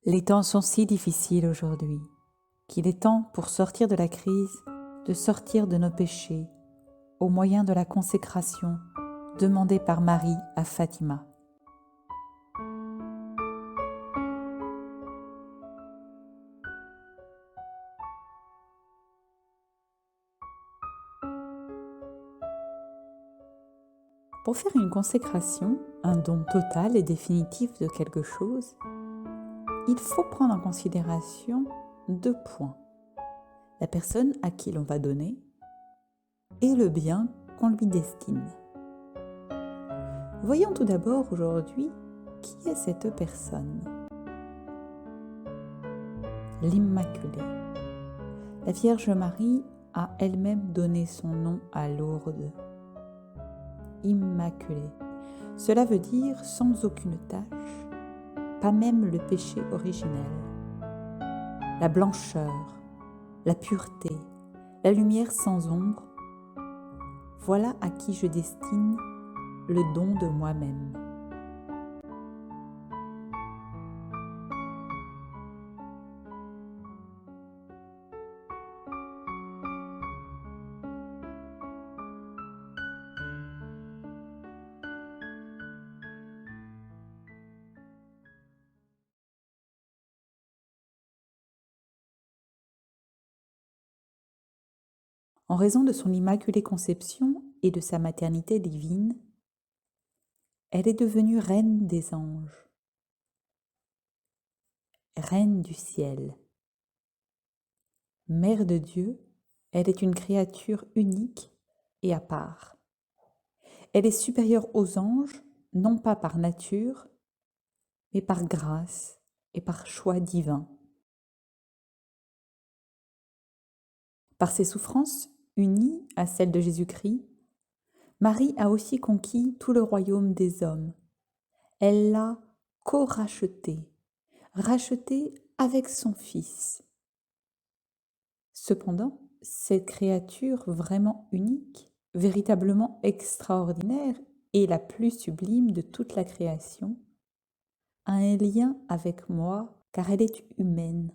Les temps sont si difficiles aujourd'hui qu'il est temps pour sortir de la crise, de sortir de nos péchés, au moyen de la consécration demandée par Marie à Fatima. Pour faire une consécration, un don total et définitif de quelque chose, il faut prendre en considération 2 points. La personne à qui l'on va donner et le bien qu'on lui destine. Voyons tout d'abord aujourd'hui qui est cette personne. L'Immaculée. La Vierge Marie a elle-même donné son nom à Lourdes. Immaculée. Cela veut dire sans aucune tache, pas même le péché originel. La blancheur, la pureté, la lumière sans ombre, voilà à qui je destine le don de moi-même. En raison de son immaculée conception et de sa maternité divine, elle est devenue reine des anges, reine du ciel. Mère de Dieu, elle est une créature unique et à part. Elle est supérieure aux anges, non pas par nature, mais par grâce et par choix divin. Par ses souffrances unies à celles de Jésus-Christ, Marie a aussi conquis tout le royaume des hommes. Elle l'a co-racheté, racheté avec son Fils. Cependant, cette créature vraiment unique, véritablement extraordinaire et la plus sublime de toute la création, a un lien avec moi car elle est humaine.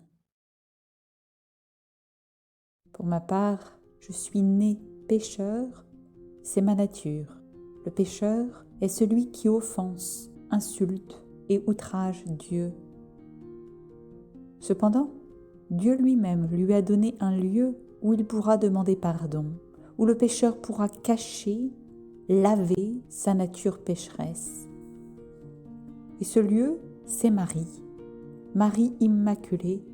Pour ma part, je suis né pécheur, c'est ma nature. Le pécheur est celui qui offense, insulte et outrage Dieu. Cependant, Dieu lui-même lui a donné un lieu où il pourra demander pardon, où le pécheur pourra cacher, laver sa nature pécheresse. Et ce lieu, c'est Marie, Marie Immaculée,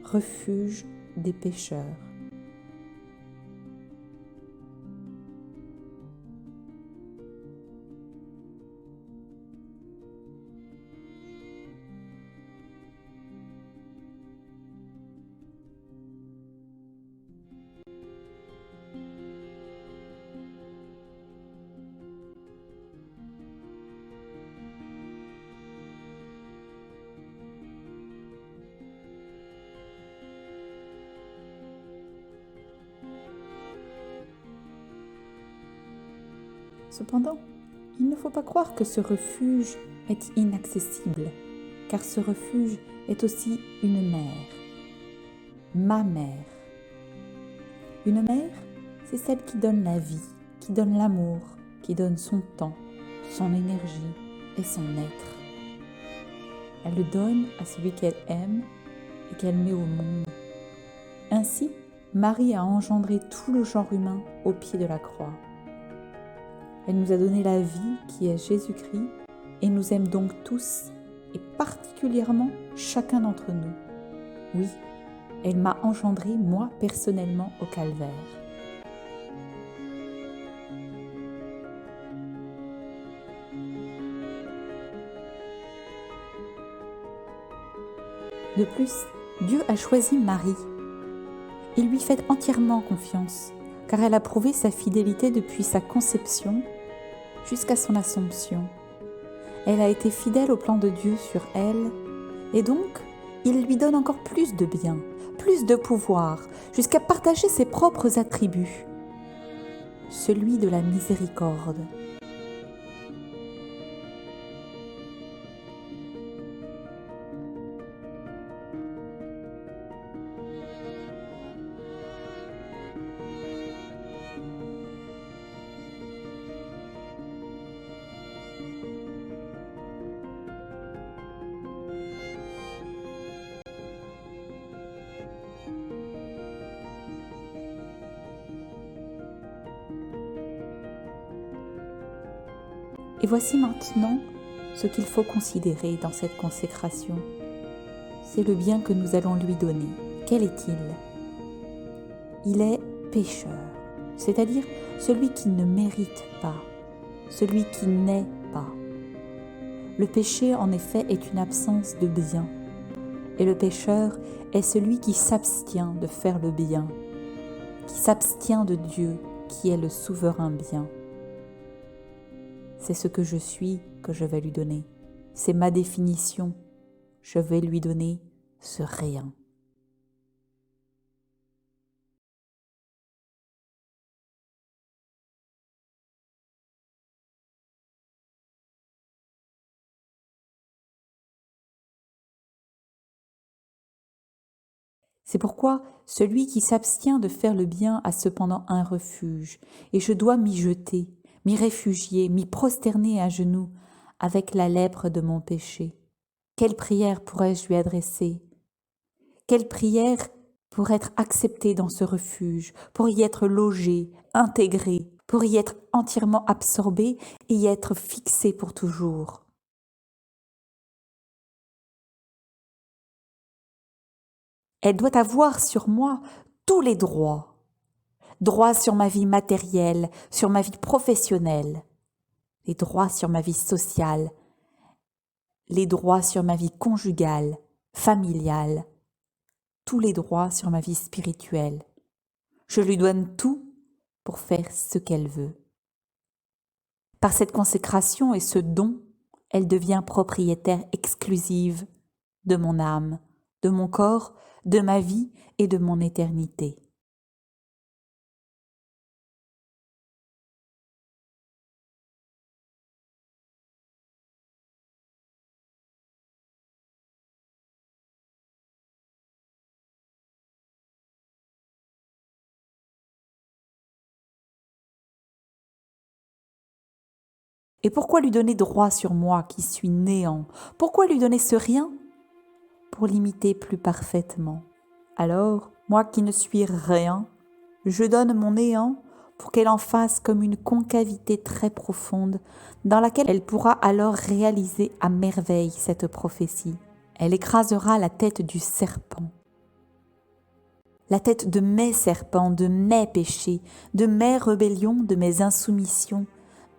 refuge des pécheurs. Cependant, il ne faut pas croire que ce refuge est inaccessible, car ce refuge est aussi une mère, ma mère. Une mère, c'est celle qui donne la vie, qui donne l'amour, qui donne son temps, son énergie et son être. Elle le donne à celui qu'elle aime et qu'elle met au monde. Ainsi, Marie a engendré tout le genre humain au pied de la croix. Elle nous a donné la vie qui est Jésus-Christ et nous aime donc tous et particulièrement chacun d'entre nous. Oui, elle m'a engendré moi personnellement au calvaire. De plus, Dieu a choisi Marie. Il lui fait entièrement confiance, car elle a prouvé sa fidélité depuis sa conception jusqu'à son Assomption. Elle a été fidèle au plan de Dieu sur elle, et donc il lui donne encore plus de bien, plus de pouvoir, jusqu'à partager ses propres attributs, celui de la miséricorde. Et voici maintenant ce qu'il faut considérer dans cette consécration. C'est le bien que nous allons lui donner. Quel est-il ? Il est pécheur, c'est-à-dire celui qui ne mérite pas, celui qui n'est pas. Le péché, en effet, est une absence de bien, et le pécheur est celui qui s'abstient de faire le bien, qui s'abstient de Dieu, qui est le souverain bien. C'est ce que je suis que je vais lui donner. C'est ma définition. Je vais lui donner ce rien. C'est pourquoi celui qui s'abstient de faire le bien a cependant un refuge, et je dois m'y jeter, m'y réfugier, m'y prosterner à genoux, avec la lèpre de mon péché. Quelle prière pourrais-je lui adresser ? Quelle prière pour être acceptée dans ce refuge, pour y être logée, intégrée, pour y être entièrement absorbée et y être fixée pour toujours ? Elle doit avoir sur moi tous les droits. Droits sur ma vie matérielle, sur ma vie professionnelle, les droits sur ma vie sociale, les droits sur ma vie conjugale, familiale, tous les droits sur ma vie spirituelle. Je lui donne tout pour faire ce qu'elle veut. Par cette consécration et ce don, elle devient propriétaire exclusive de mon âme, de mon corps, de ma vie et de mon éternité. Et pourquoi lui donner droit sur moi qui suis néant ? Pourquoi lui donner ce rien ? Pour l'imiter plus parfaitement. Alors, moi qui ne suis rien, je donne mon néant pour qu'elle en fasse comme une concavité très profonde dans laquelle elle pourra alors réaliser à merveille cette prophétie. Elle écrasera la tête du serpent. La tête de mes serpents, de mes péchés, de mes rébellions, de mes insoumissions,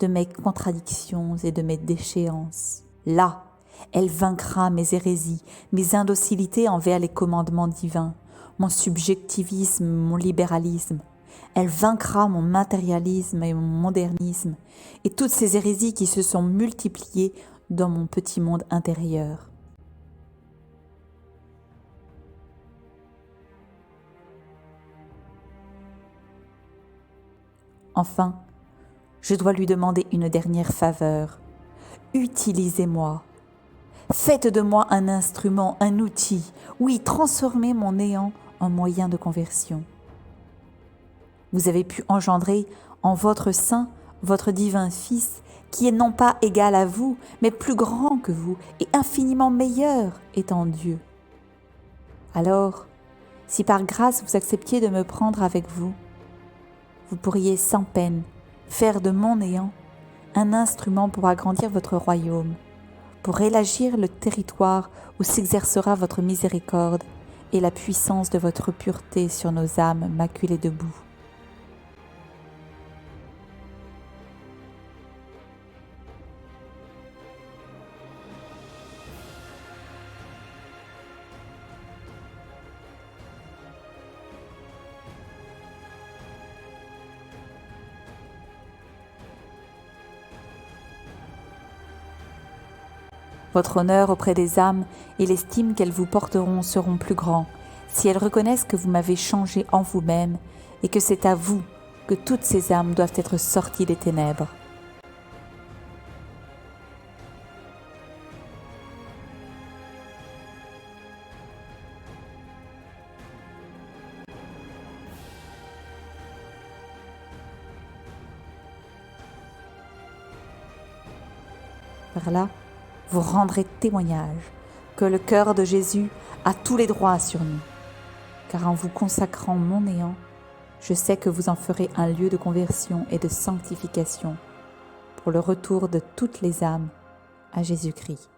de mes contradictions et de mes déchéances. Là, elle vaincra mes hérésies, mes indocilités envers les commandements divins, mon subjectivisme, mon libéralisme. Elle vaincra mon matérialisme et mon modernisme et toutes ces hérésies qui se sont multipliées dans mon petit monde intérieur. Enfin, je dois lui demander une dernière faveur. Utilisez-moi. Faites de moi un instrument, un outil. Oui, transformez mon néant en moyen de conversion. Vous avez pu engendrer en votre sein votre divin Fils, qui est non pas égal à vous, mais plus grand que vous et infiniment meilleur étant Dieu. Alors, si par grâce vous acceptiez de me prendre avec vous, vous pourriez sans peine faire de mon néant un instrument pour agrandir votre royaume, pour élargir le territoire où s'exercera votre miséricorde et la puissance de votre pureté sur nos âmes maculées de boue. Votre honneur auprès des âmes et l'estime qu'elles vous porteront seront plus grands si elles reconnaissent que vous m'avez changé en vous-même et que c'est à vous que toutes ces âmes doivent être sorties des ténèbres. Par là, vous rendrez témoignage que le cœur de Jésus a tous les droits sur nous, car en vous consacrant mon néant, je sais que vous en ferez un lieu de conversion et de sanctification pour le retour de toutes les âmes à Jésus-Christ.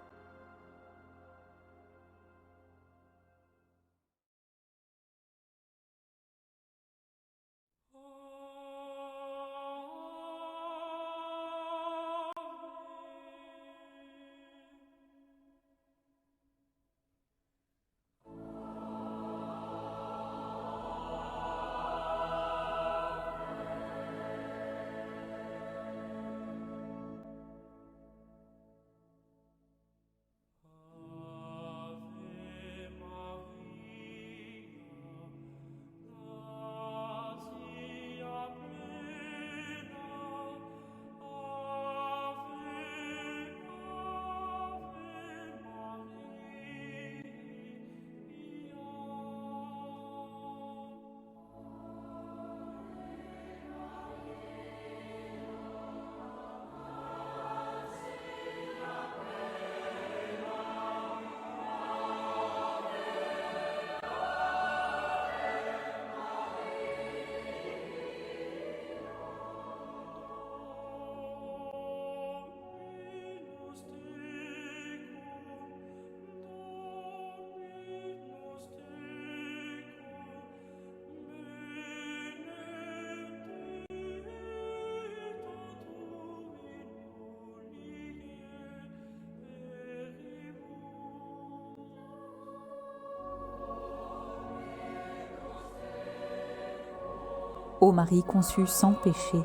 Ô Marie conçue sans péché,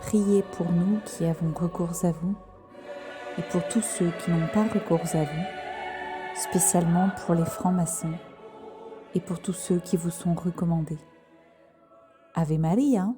priez pour nous qui avons recours à vous et pour tous ceux qui n'ont pas recours à vous, spécialement pour les francs-maçons et pour tous ceux qui vous sont recommandés. Ave Maria!